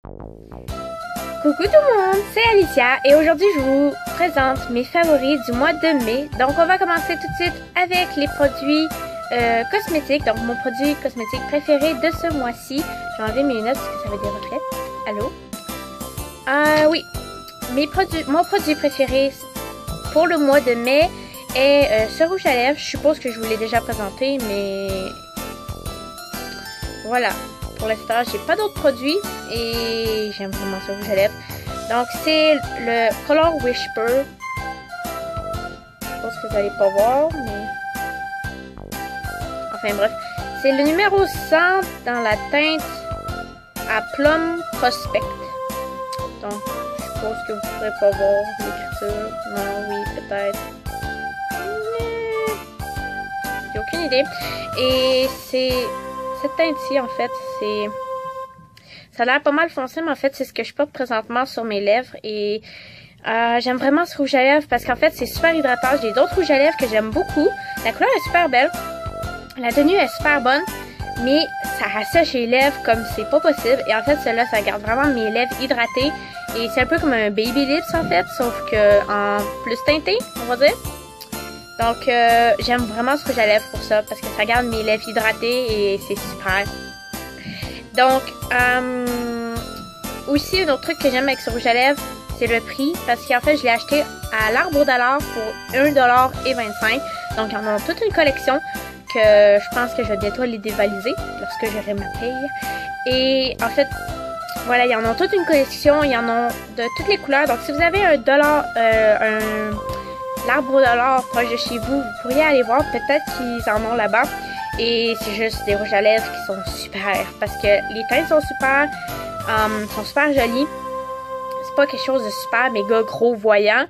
Coucou tout le monde, c'est Alicia et aujourd'hui je vous présente mes favoris du mois de mai. Donc on va commencer tout de suite avec les produits cosmétiques. Donc mon produit cosmétique préféré de ce mois-ci. J'ai enlevé mes lunettes parce que ça fait des reflets. Allô? Oui, mon produit préféré pour le mois de mai est ce rouge à lèvres. Je suppose que je vous l'ai déjà présenté, mais voilà. Pour l'instant, j'ai pas d'autres produits et j'aime vraiment ce rouge à lèvres. Donc, c'est le Color Whisper. Je pense que vous n'allez pas voir, mais... Enfin, bref. C'est le numéro 100 dans la teinte à Plum Prospect. Donc, je suppose que vous ne pourrez pas voir l'écriture. Non, oui, peut-être. J'ai aucune idée. Et c'est... Cette teinte-ci, en fait, ça a l'air pas mal foncé, mais en fait, c'est ce que je porte présentement sur mes lèvres. Et j'aime vraiment ce rouge à lèvres parce qu'en fait, c'est super hydratant. J'ai d'autres rouges à lèvres que j'aime beaucoup. La couleur est super belle. La tenue est super bonne, mais ça rassèche les lèvres comme c'est pas possible. Et en fait, celle-là, ça garde vraiment mes lèvres hydratées. Et c'est un peu comme un baby lips, en fait, sauf que en plus teinté, on va dire. Donc, j'aime vraiment ce rouge à lèvres pour ça, parce que ça garde mes lèvres hydratées et c'est super. Donc, aussi, un autre truc que j'aime avec ce rouge à lèvres, c'est le prix, parce qu'en fait, je l'ai acheté à l'Arbre dollar pour 1,25 $. Donc, ils en ont toute une collection que je pense que je vais bientôt les dévaliser lorsque j'aurai ma paye. Et en fait, voilà, ils en ont toute une collection, ils en ont de toutes les couleurs. Donc, si vous avez l'Arbre dollar proche de chez vous, vous pourriez aller voir, peut-être qu'ils en ont là-bas. Et c'est juste des rouges à lèvres qui sont super, parce que les teintes sont super jolies. C'est pas quelque chose de super méga gros voyant.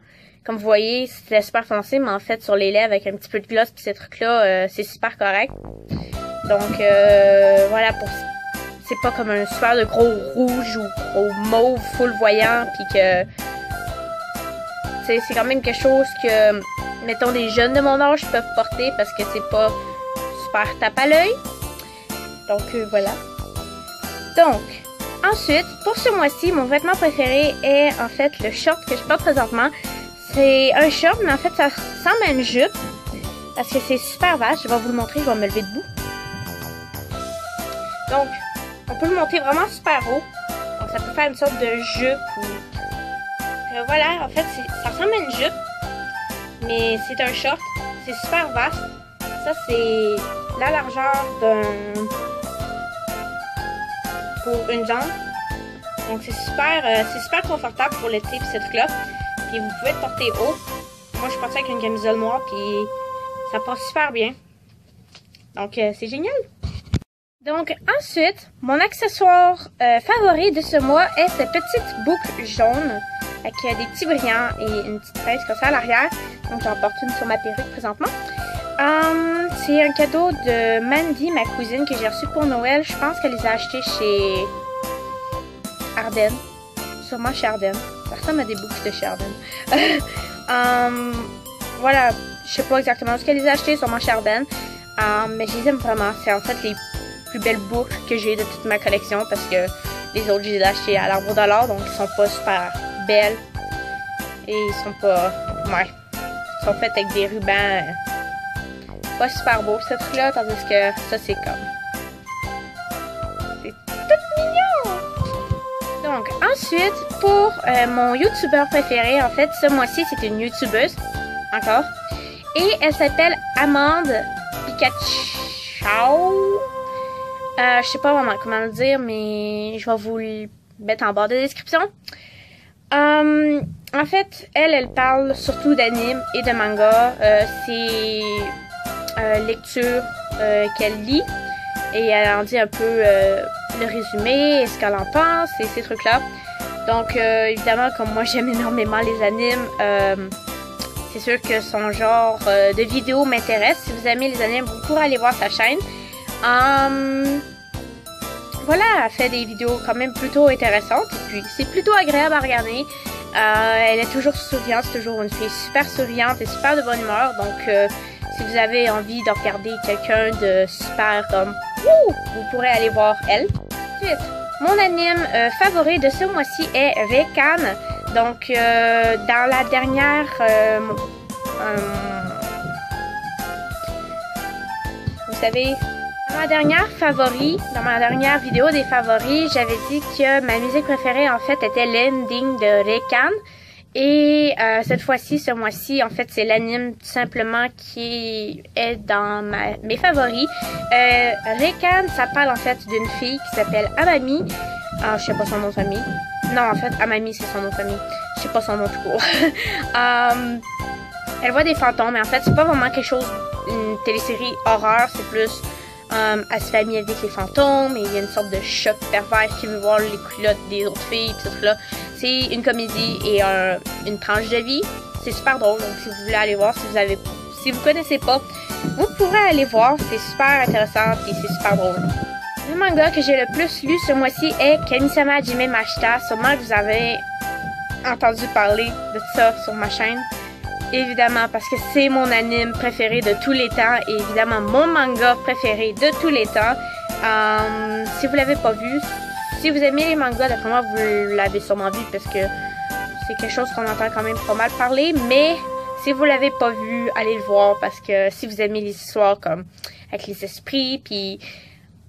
Comme vous voyez, c'était super foncé, mais en fait sur les lèvres avec un petit peu de gloss puis ces trucs-là, c'est super correct. Donc voilà, c'est pas comme un super de gros rouge ou gros mauve full voyant, puis que c'est quand même quelque chose que, mettons, des jeunes de mon âge peuvent porter parce que c'est pas super tape à l'œil. Donc, voilà. Donc, ensuite, pour ce mois-ci, mon vêtement préféré est en fait le short que je porte présentement. C'est un short, mais en fait, ça ressemble à une jupe parce que c'est super vaste. Je vais vous le montrer, je vais me lever debout. Donc, on peut le monter vraiment super haut. Donc, ça peut faire une sorte de jupe ou... voilà, en fait, ça ressemble à une jupe, mais c'est un short. C'est super vaste. Ça, c'est la largeur pour une jambe. Donc, c'est super confortable pour l'été, puis ce truc-là. Puis, vous pouvez le porter haut. Moi, je porte ça avec une camisole noire, puis ça passe super bien. Donc, c'est génial. Donc, ensuite, mon accessoire favori de ce mois est cette petite boucle jaune avec des petits brillants et une petite pince comme ça à l'arrière. Donc, j'en porte une sur ma perruque présentement. C'est un cadeau de Mandy, ma cousine, que j'ai reçu pour Noël. Je pense qu'elle les a achetés chez Ardennes. Sûrement chez Ardennes. Ça ressemble à des boucles de chez Ardennes. Voilà, je sais pas exactement où qu'elle les a achetés, sûrement chez Ardennes. Mais je les aime vraiment. C'est en fait les plus belles boucles que j'ai de toute ma collection parce que les autres, je les ai achetées à l'Arbre dollar, donc ils sont pas super belles et ils sont pas, ouais, ils sont faits avec des rubans pas super beaux ce truc là, tandis que ça c'est comme, c'est tout mignon. Donc ensuite, pour mon youtubeur préféré, en fait ce mois-ci c'est une youtubeuse encore et elle s'appelle Amande Pikachu. Je sais pas vraiment comment le dire, mais je vais vous le mettre en barre de description. En fait, elle parle surtout d'anime et de manga. C'est lecture qu'elle lit et elle en dit un peu le résumé et ce qu'elle en pense et ces trucs-là. Donc, évidemment, comme moi j'aime énormément les animes, c'est sûr que son genre de vidéo m'intéresse. Si vous aimez les animes, vous pourrez aller voir sa chaîne. Voilà, elle fait des vidéos quand même plutôt intéressantes et puis c'est plutôt agréable à regarder. Elle est toujours souriante, c'est toujours une fille super souriante et super de bonne humeur. Donc, si vous avez envie de regarder quelqu'un de super comme vous pourrez aller voir elle. Ensuite, mon anime favori de ce mois-ci est Reikan. Donc, dans la dernière... vous savez, dans ma dernière vidéo des favoris, j'avais dit que ma musique préférée, en fait, était l'ending de Reikan. Et cette fois-ci, ce mois-ci, en fait, c'est l'anime tout simplement qui est dans mes favoris. Reikan, ça parle en fait d'une fille qui s'appelle Amami. Je sais pas son nom de famille. Non, en fait, Amami, c'est son nom de famille. Je sais pas son nom tout court. Elle voit des fantômes, mais en fait, c'est pas vraiment quelque chose, une télésérie horreur, c'est plus... elle se fait amie avec les fantômes et il y a une sorte de choc pervers qui veut voir les culottes des autres filles, pis tout là. C'est une comédie et une tranche de vie. C'est super drôle, donc si vous voulez aller voir, si vous connaissez pas, vous pourrez aller voir. C'est super intéressant et c'est super drôle. Le manga que j'ai le plus lu ce mois-ci est Kamisama Hajime Mashita. Sûrement que vous avez entendu parler de ça sur ma chaîne. Évidemment, parce que c'est mon anime préféré de tous les temps et évidemment mon manga préféré de tous les temps. Si vous l'avez pas vu, si vous aimez les mangas, d'après moi, vous l'avez sûrement vu parce que c'est quelque chose qu'on entend quand même pas mal parler. Mais si vous l'avez pas vu, allez le voir parce que si vous aimez les histoires comme avec les esprits, puis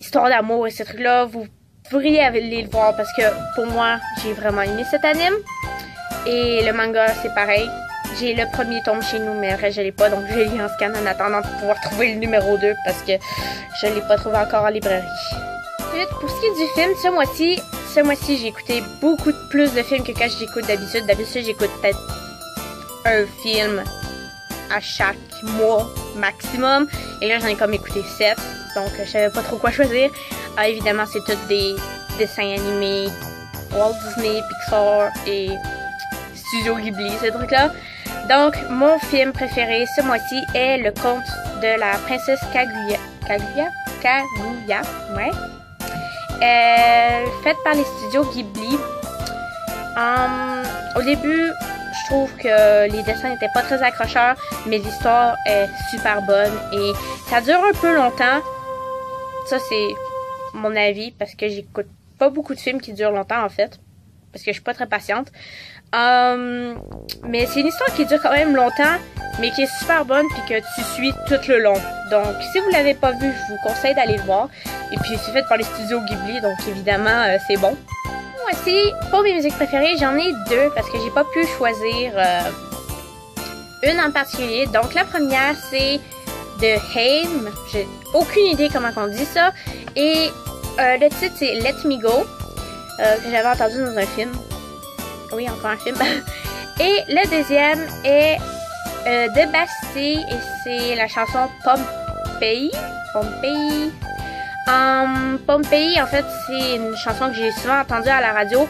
histoire d'amour et ces trucs-là, vous pourriez aller le voir parce que pour moi, j'ai vraiment aimé cet anime. Et le manga, c'est pareil. J'ai le premier tome chez nous, mais le reste, je l'ai pas. Donc, je l'ai en scan en attendant de pouvoir trouver le numéro 2 parce que je l'ai pas trouvé encore en librairie. Ensuite, pour ce qui est du film, ce mois-ci, j'ai écouté beaucoup plus de films que quand j'écoute d'habitude. D'habitude, j'écoute peut-être un film à chaque mois maximum. Et là, j'en ai comme écouté 7. Donc, je savais pas trop quoi choisir. Évidemment, c'est tous des dessins animés Walt Disney, Pixar et Studio Ghibli, ces trucs-là. Donc, mon film préféré ce mois-ci est Le Conte de la Princesse Kaguya. Kaguya, ouais. Fait par les studios Ghibli. Au début, je trouve que les dessins n'étaient pas très accrocheurs, mais l'histoire est super bonne et ça dure un peu longtemps. Ça, c'est mon avis parce que j'écoute pas beaucoup de films qui durent longtemps en fait, parce que je suis pas très patiente. Mais c'est une histoire qui dure quand même longtemps, mais qui est super bonne puis que tu suis tout le long. Donc, si vous l'avez pas vu, je vous conseille d'aller le voir. Et puis, c'est fait par les studios Ghibli, donc évidemment, c'est bon. Moi aussi, pour mes musiques préférées, j'en ai deux parce que j'ai pas pu choisir une en particulier. Donc, la première, c'est de Haim. J'ai aucune idée comment on dit ça. Et le titre, c'est Let Me Go, que j'avais entendu dans un film. Oui, encore un film. Et le deuxième est de Bastille et c'est la chanson Pompeii. Pompeii, en fait, c'est une chanson que j'ai souvent entendue à la radio.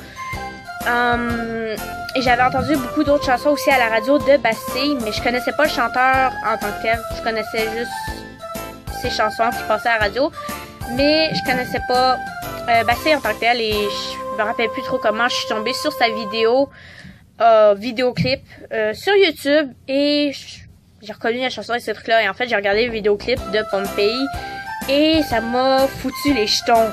Et j'avais entendu beaucoup d'autres chansons aussi à la radio de Bastille, mais je connaissais pas le chanteur en tant que tel. Je connaissais juste ses chansons qui passaient à la radio, mais je connaissais pas Bastille en tant que tel et je me rappelle plus trop comment je suis tombée sur sa vidéoclip sur YouTube et j'ai reconnu la chanson et ce truc là et en fait j'ai regardé le vidéoclip de Pompeii et ça m'a foutu les jetons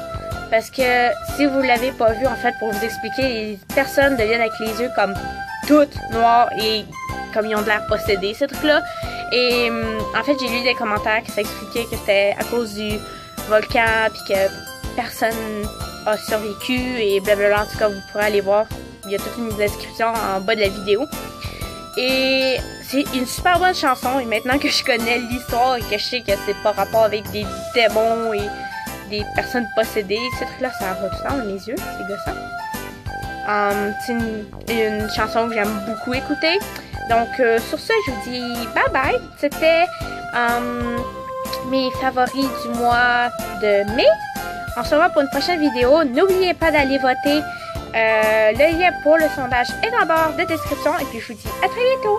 parce que si vous l'avez pas vu en fait pour vous expliquer, les personnes deviennent avec les yeux comme toutes noires et comme ils ont de l'air possédés ce truc là et en fait j'ai lu des commentaires qui s'expliquaient que c'était à cause du volcan puis que personne a survécu et blablabla. En tout cas, vous pourrez aller voir. Il y a toute une description en bas de la vidéo. Et c'est une super bonne chanson. Et maintenant que je connais l'histoire et que je sais que c'est pas rapport avec des démons et des personnes possédées, ce truc-là, ça va tout ça dans mes yeux. C'est gossant. C'est une chanson que j'aime beaucoup écouter. Donc, sur ce, je vous dis bye bye. C'était mes favoris du mois de mai. On se revoit pour une prochaine vidéo. N'oubliez pas d'aller voter. Le lien pour le sondage est en barre de description. Et puis je vous dis à très bientôt.